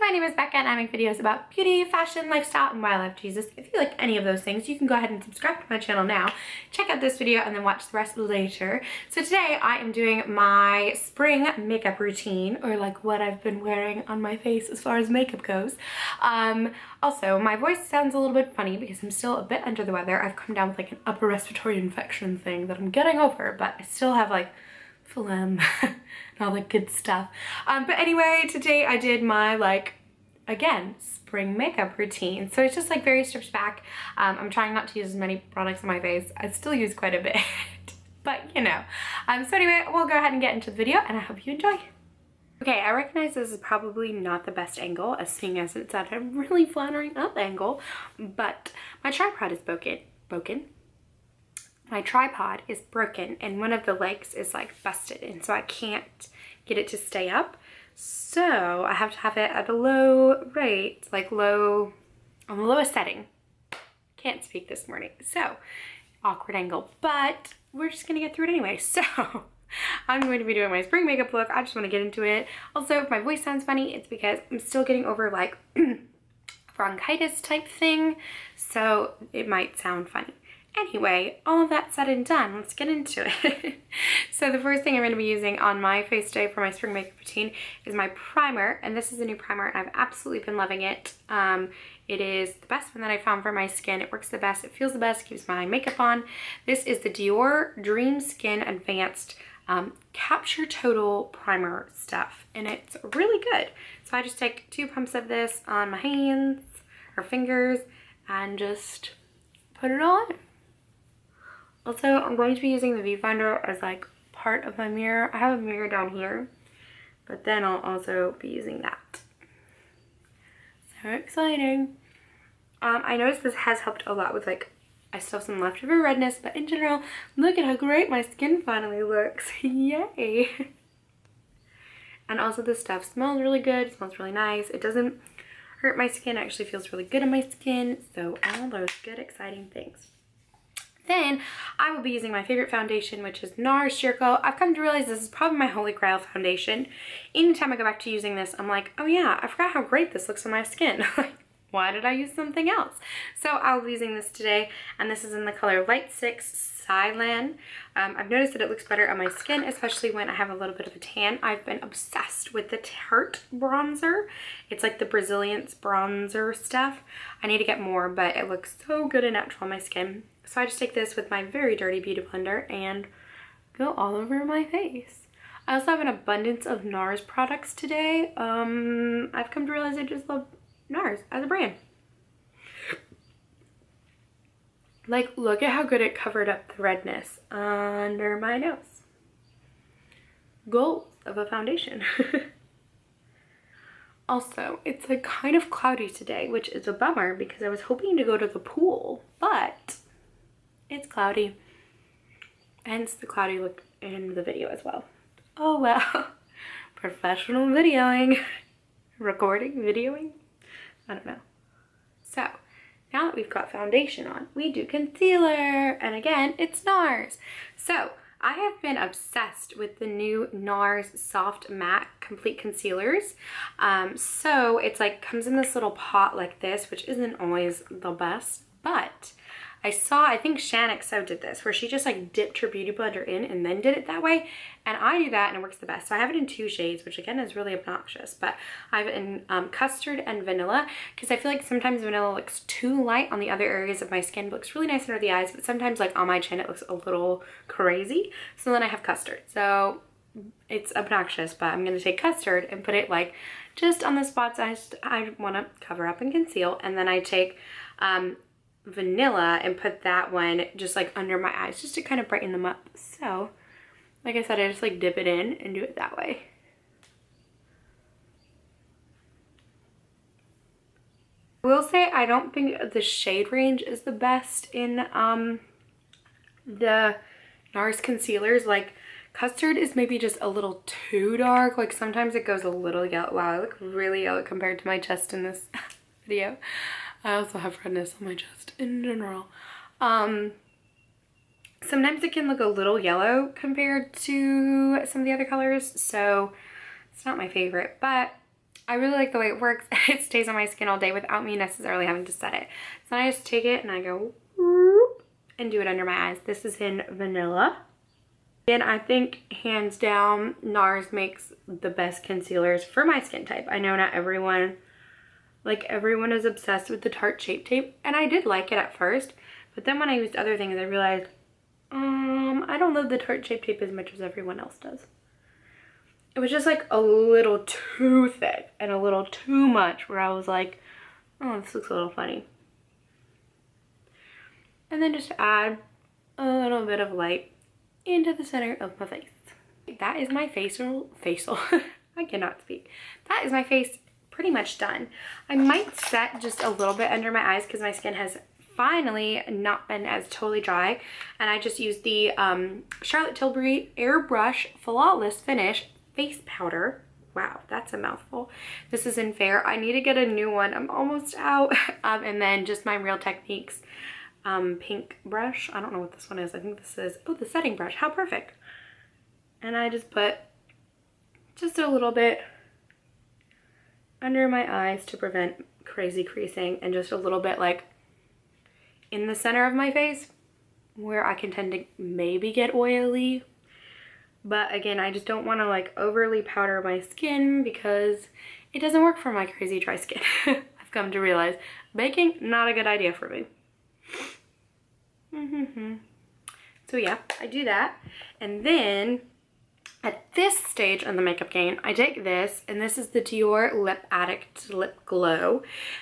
my name is Becca and I make videos about beauty, fashion, lifestyle, and why I love Jesus. If you like any of those things, you can go ahead and subscribe to my channel now. Check out this video and then watch the rest later. So today I am doing my spring makeup routine, or like what I've been wearing on my face as far as makeup goes. Also, my voice sounds a little bit funny because I'm still a bit under the weather. I've come down with like an upper respiratory infection thing that I'm getting over, but I still have like phlegm and all that good stuff. But anyway, today I did my again, spring makeup routine. So it's just like very stripped back. I'm trying not to use as many products on my face. I still use quite a bit, but you know. So anyway, we'll go ahead and get into the video and I hope you enjoy. Okay, I recognize this is probably not the best angle, as seeing as it's at a really flattering up angle, but my tripod is broken. My tripod is broken and one of the legs is like busted, and so I can't get it to stay up. So I have to have it at a low rate, like low, on the lowest setting. Can't speak this morning. So awkward angle, but we're just gonna get through it anyway. So I'm going to be doing my spring makeup look. I just want to get into it. Also, if my voice sounds funny, it's because I'm still getting over like bronchitis type thing, so it might sound funny. Anyway, all of that said and done, let's get into it. So the first thing I'm going to be using on my face today for my spring makeup routine is my primer, and this is a new primer and I've absolutely been loving it. It is the best one that I found for my skin. It works the best, it feels the best, keeps my makeup on. This is the Dior Dream Skin Advanced Capture Total Primer stuff, and it's really good. So I just take 2 pumps of this on my hands or fingers and just put it on. Also, I'm going to be using the viewfinder as like part of my mirror. I have a mirror down here, but then I'll also be using that. So exciting. I noticed this has helped a lot with like, I still have some leftover redness, but in general, look at how great my skin finally looks. Yay. And also this stuff smells really good. It smells really nice. It doesn't hurt my skin. It actually feels really good on my skin. So all those good, exciting things. Then I will be using my favorite foundation, which is Nars Sheerglow. I've come to realize this is probably my holy grail foundation. Anytime I go back to using this, I'm like, oh yeah, I forgot how great this looks on my skin. Why did I use something else? So I'll be using this today, and this is in the color Light 6 Cyan. I've noticed that it looks better on my skin, especially when I have a little bit of a tan. I've been obsessed with the Tarte bronzer. It's like the Brazilians bronzer stuff. I need to get more, but it looks so good and natural on my skin. So I just take this with my very dirty beauty blender and go all over my face. I also have an abundance of Nars products today. I've come to realize I just love Nars as a brand. Like, look at how good it covered up the redness under my nose. Goals of a foundation. Also, it's like kind of cloudy today, which is a bummer because I was hoping to go to the pool, but it's cloudy. Hence the cloudy look in the video as well. Oh well. Professional videoing. Recording, videoing. I don't know. So, now that we've got foundation on, we do concealer. And again, it's Nars. So, I have been obsessed with the new Nars Soft Matte Complete Concealers. So, it's like, comes in this little pot like this, which isn't always the best, but I think ShanXO did this, where she just like dipped her beauty blender in and then did it that way. And I do that and it works the best. So I have it in 2 shades, which again is really obnoxious, but I have it in custard and vanilla, because I feel like sometimes vanilla looks too light on the other areas of my skin. It looks really nice under the eyes, but sometimes like on my chin it looks a little crazy. So then I have custard. So it's obnoxious, but I'm going to take custard and put it like just on the spots I want to cover up and conceal. And then I take vanilla and put that one just like under my eyes just to kind of brighten them up. So like I said, I just like dip it in and do it that way. I will say I don't think the shade range is the best in the Nars concealers. Like custard is maybe just a little too dark. Like sometimes it goes a little yellow. Wow, I look really yellow compared to my chest in this video. I also have redness on my chest in general. Sometimes it can look a little yellow compared to some of the other colors, so it's not my favorite, but I really like the way it works. It stays on my skin all day without me necessarily having to set it. So I just take it and I go whoop, and do it under my eyes. This is in Vanilla. And I think hands down Nars makes the best concealers for my skin type. I know not everyone, like everyone is obsessed with the Tarte Shape Tape, and I did like it at first, but then when I used other things I realized I don't love the Tarte Shape Tape as much as everyone else does. It was just like a little too thick and a little too much, where I was like, oh, this looks a little funny. And then just add a little bit of light into the center of my face. That is my facial. I cannot speak. That is my face pretty much done. I might set just a little bit under my eyes because my skin has finally not been as totally dry, and I just used the Charlotte Tilbury Airbrush Flawless Finish face powder. Wow, that's a mouthful. This is in Fair. I need to get a new one. I'm almost out. And then just my Real Techniques pink brush. I don't know what this one is. I think this is, oh, the setting brush. How perfect. And I just put just a little bit under my eyes to prevent crazy creasing, and just a little bit like in the center of my face where I can tend to maybe get oily. But again, I just don't want to like overly powder my skin because it doesn't work for my crazy dry skin. I've come to realize baking, not a good idea for me. So yeah, I do that. And then at this stage in the makeup game, I take this, and this is the Dior Lip Addict Lip Glow.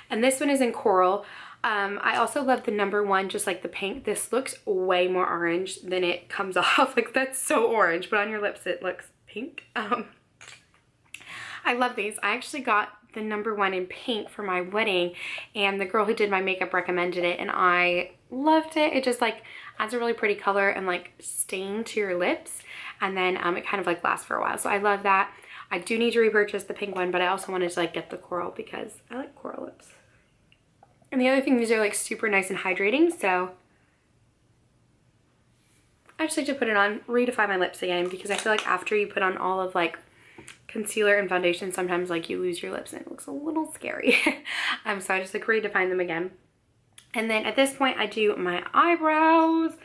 And this one is in Coral. I also love the #1, just like the pink. This looks way more orange than it comes off. Like, that's so orange, but on your lips it looks pink. I love these. I actually got the #1 in pink for my wedding, and the girl who did my makeup recommended it, and I loved it. It just like adds a really pretty color and like stain to your lips, and then it kind of like lasts for a while. So I love that. I do need to repurchase the pink one, but I also wanted to like get the coral because I like coral lips. And the other thing, these are like super nice and hydrating, so I just like to put it on, redefine my lips again, because I feel like after you put on all of like concealer and foundation, sometimes like you lose your lips and it looks a little scary. So I just like redefine them again. And then at this point I do my eyebrows.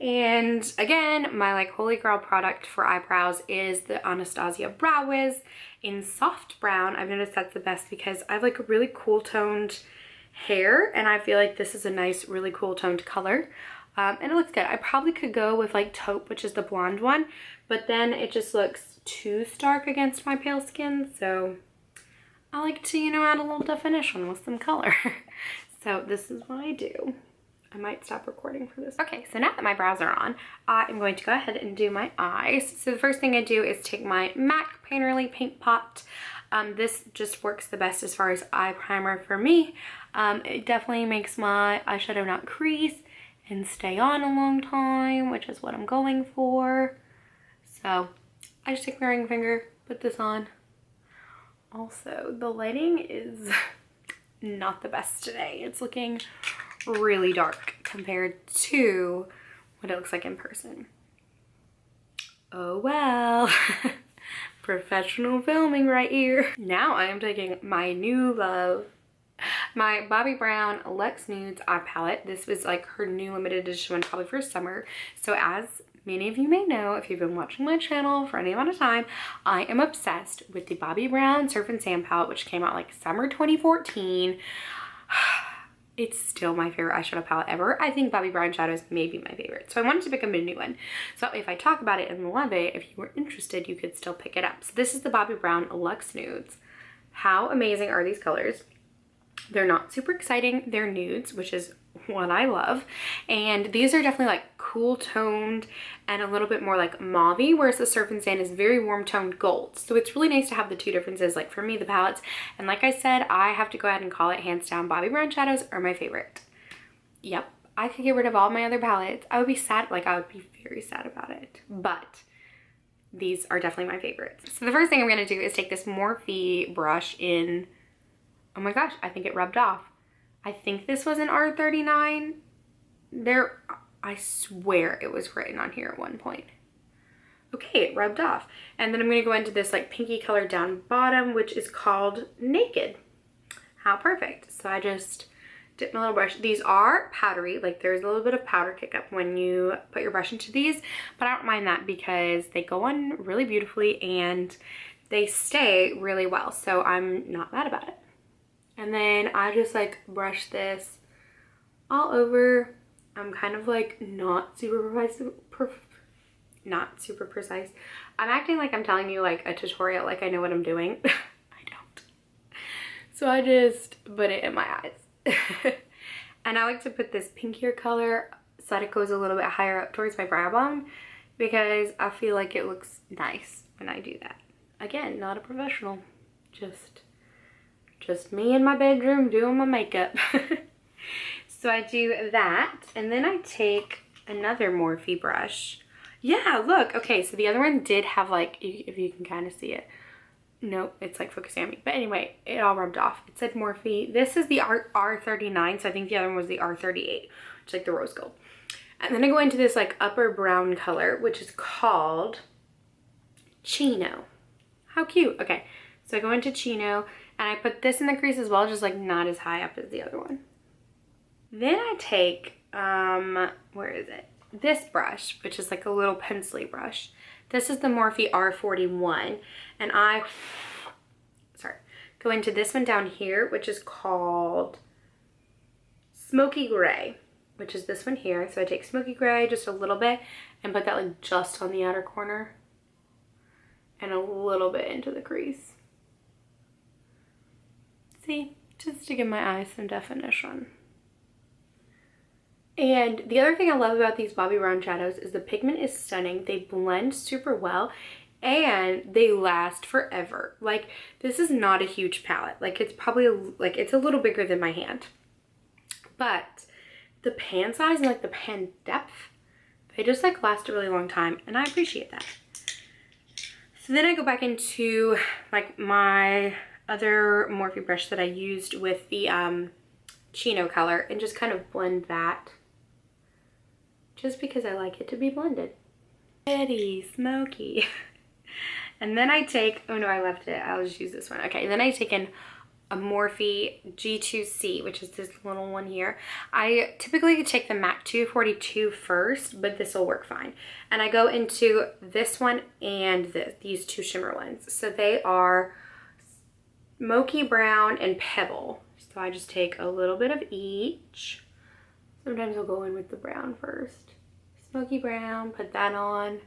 And again, my like holy grail product for eyebrows is the Anastasia Brow Wiz in soft brown. I've noticed that's the best because I have like a really cool toned hair, and I feel like this is a nice, really cool toned color. And it looks good. I probably could go with like taupe, which is the blonde one, but then it just looks too stark against my pale skin. So I like to, you know, add a little definition with some color. So this is what I do. I might stop recording for this. Okay, so now that my brows are on, I'm going to go ahead and do my eyes. So the first thing I do is take my MAC Painterly Paint Pot. This just works the best as far as eye primer for me. It definitely makes my eyeshadow not crease and stay on a long time, which is what I'm going for. So I just take my ring finger, put this on. Also, the lighting is not the best today. It's looking really dark compared to what it looks like in person. Oh well. Professional filming right here. Now I am taking my new love, my Bobbi Brown Luxe Nudes eye palette. This was like her new limited edition one, probably for summer. So as many of you may know, if you've been watching my channel for any amount of time, I am obsessed with the Bobbi Brown Surf and Sand palette, which came out like summer 2014. It's still my favorite eyeshadow palette ever. I think Bobbi Brown shadows may be my favorite. So I wanted to pick up a new one. So if I talk about it and love it, if you were interested, you could still pick it up. So this is the Bobbi Brown Luxe Nudes. How amazing are these colors? They're not super exciting. They're nudes, which is what I love. And these are definitely like cool toned and a little bit more like mauve-y, whereas the Surf and Sand is very warm toned gold. So it's really nice to have the two differences, like for me, the palettes. And like I said, I have to go ahead and call it hands down, Bobbi Brown shadows are my favorite. Yep, I could get rid of all my other palettes. I would be sad, like I would be very sad about it. But these are definitely my favorites. So the first thing I'm gonna do is take this Morphe brush in, oh my gosh, I think it rubbed off. I think this was an R39. I swear it was written on here at one point. okay, it rubbed off. And then I'm gonna go into this like pinky color down bottom, which is called Naked. How perfect. So I just dip my little brush. These are powdery, like there's a little bit of powder kick up when you put your brush into these, but I don't mind that because they go on really beautifully and they stay really well. So I'm not mad about it. And then I just like brush this all over. I'm kind of like not super precise. I'm acting like I'm telling you like a tutorial, like I know what I'm doing. I don't. So I just put it in my eyes. And I like to put this pinkier color so that it goes a little bit higher up towards my brow bone because I feel like it looks nice when I do that. Again, not a professional, just me in my bedroom doing my makeup. So I do that, and then I take another Morphe brush. Yeah, look, okay, so the other one did have like, if you can kind of see it. Nope, it's like focusing on me. But anyway, it all rubbed off. It said Morphe. This is the R39, so I think the other one was the R38, which is like the rose gold. And then I go into this like upper brown color, which is called Chino. How cute. Okay, so I go into Chino, and I put this in the crease as well, just like not as high up as the other one. Then I take, where is it? This brush, which is like a little pencil-y brush. This is the Morphe R41, and I, go into this one down here, which is called Smoky Gray, which is this one here. So I take Smoky Gray just a little bit and put that like just on the outer corner and a little bit into the crease. See, just to give my eyes some definition. And the other thing I love about these Bobbi Brown shadows is the pigment is stunning. They blend super well and they last forever. Like, this is not a huge palette. Like, it's probably, like, it's a little bigger than my hand. But the pan size and, like, the pan depth, they just, like, last a really long time. And I appreciate that. So then I go back into, like, my other Morphe brush that I used with the Chino color and just kind of blend that. Just because I like it to be blended. Pretty smoky. And then I take, oh no, I left it. I'll just use this one. Okay, then I take in a Morphe G2C, which is this little one here. I typically take the MAC 242 first, but this will work fine. And I go into this one and these two shimmer ones. So they are Smoky Brown and Pebble. So I just take a little bit of each. Sometimes I'll go in with the brown first. Smoky Brown, put that on.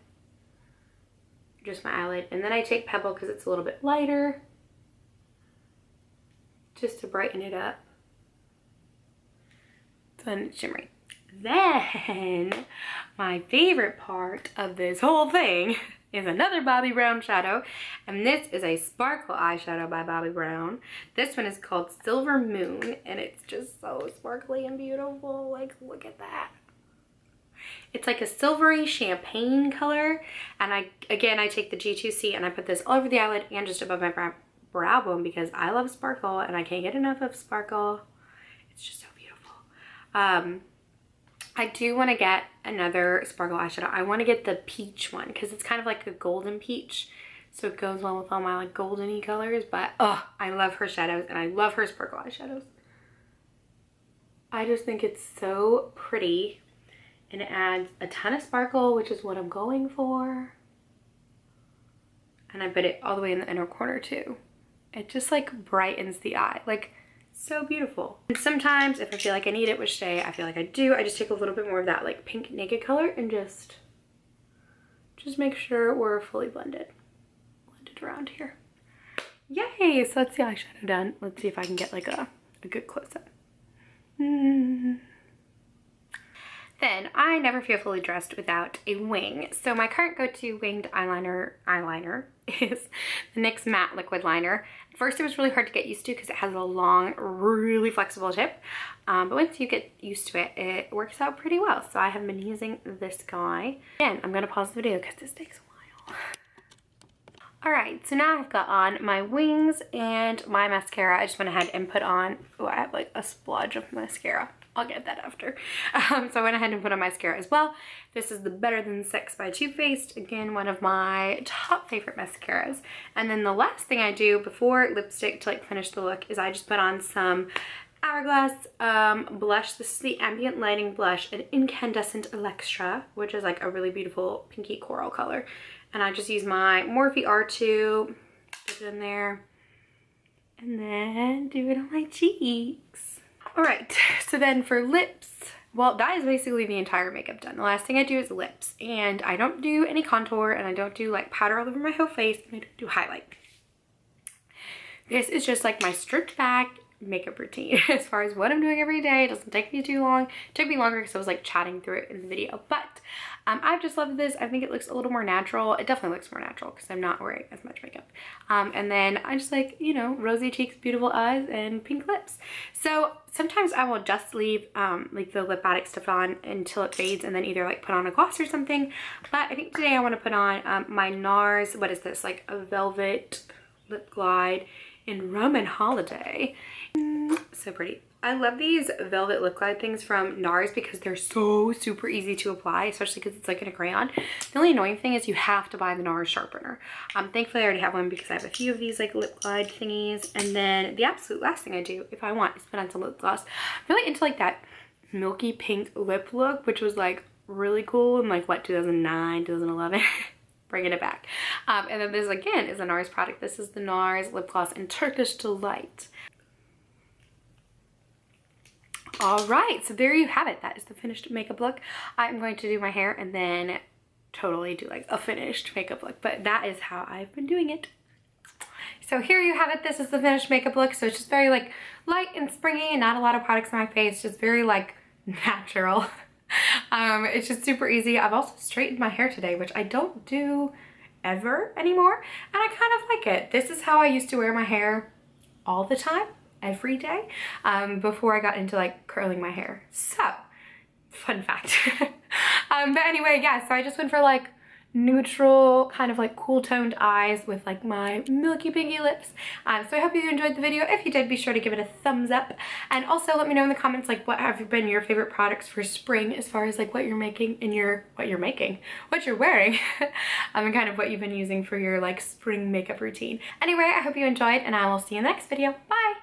Just my eyelid. And then I take Pebble because it's a little bit lighter. Just to brighten it up. Then it's shimmery. Then, my favorite part of this whole thing is another Bobbi Brown shadow, and this is a sparkle eyeshadow by Bobbi Brown. This one is called Silvermoon, and it's just so sparkly and beautiful. Like, look at that. It's like a silvery champagne color, and I take the G2C and I put this all over the eyelid and just above my brow bone because I love sparkle and I can't get enough of sparkle. It's just so beautiful. I do want to get another sparkle eyeshadow. I want to get the peach one because it's kind of like a golden peach. So it goes well with all my like golden-y colors. But oh, I love her shadows and I love her sparkle eyeshadows. I just think it's so pretty. And it adds a ton of sparkle, which is what I'm going for. And I put it all the way in the inner corner too. It just like brightens the eye. Like, so beautiful. And sometimes if I feel like I need it, which today I feel like I do, I just take a little bit more of that like pink naked color and just make sure we're fully blended around here. Yay! So that's the eyeshadow done. Let's see if I can get like a good close-up. Then I never feel fully dressed without a wing. So my current go-to winged eyeliner is the NYX Matte Liquid Liner. At first it was really hard to get used to because it has a long, really flexible tip. But once you get used to it, it works out pretty well. So I have been using this guy. And I'm gonna pause the video because this takes a while. Alright, so now I've got on my wings and my mascara. I just went ahead and put on, oh, I have like a splodge of mascara. I'll get that after. So I went ahead and put on mascara as well. This is the Better Than Sex by Too Faced. Again, one of my top favorite mascaras. And then the last thing I do before lipstick to like finish the look is I just put on some Hourglass blush. This is the Ambient Lighting Blush, an Incandescent Electra, which is like a really beautiful pinky coral color. And I just use my Morphe R2, put it in there, and then do it on my cheeks. All right, so then for lips, well, that is basically the entire makeup done. The last thing I do is lips, and I don't do any contour, and I don't do like powder all over my whole face, and I don't do highlight. This is just like my stripped back makeup routine as far as what I'm doing every day. It doesn't take me too long. It took me longer because I was like chatting through it in the video, but I've just loved this. I think it looks a little more natural. It definitely looks more natural because I'm not wearing as much makeup. And then I just like, you know, rosy cheeks, beautiful eyes, and pink lips. So sometimes I will just leave like the lipstick stuff on until it fades and then either like put on a gloss or something. But I think today I want to put on my Nars, what is this, like a velvet lip glide in Roman Holiday. So pretty. I love these velvet lip glide things from Nars because they're so super easy to apply, especially because it's like in a crayon. The only annoying thing is you have to buy the Nars sharpener. Thankfully I already have one because I have a few of these like lip glide thingies. And then the absolute last thing I do if I want is put on some lip gloss. I'm really into like that milky pink lip look, which was like really cool in like what, 2009, 2011. Bringing it back. And then this again is a Nars product. This is the Nars lip gloss in Turkish Delight. All right, so there you have it. That is the finished makeup look. I'm going to do my hair and then totally do like a finished makeup look, but that is how I've been doing it. So here you have it. This is the finished makeup look. So it's just very like light and springy and not a lot of products on my face, just very like natural. It's just super easy. I've also straightened my hair today, which I don't do ever anymore, and I kind of like it. This is how I used to wear my hair all the time, every day, before I got into like curling my hair. So, fun fact. But anyway, yeah, so I just went for like neutral, kind of like cool toned eyes with like my milky pinky lips. So I hope you enjoyed the video. If you did, be sure to give it a thumbs up, and also let me know in the comments like what have been your favorite products for spring as far as like what you're making in your what you're wearing and kind of what you've been using for your like spring makeup routine. Anyway, I hope you enjoyed, and I will see you in the next video. Bye.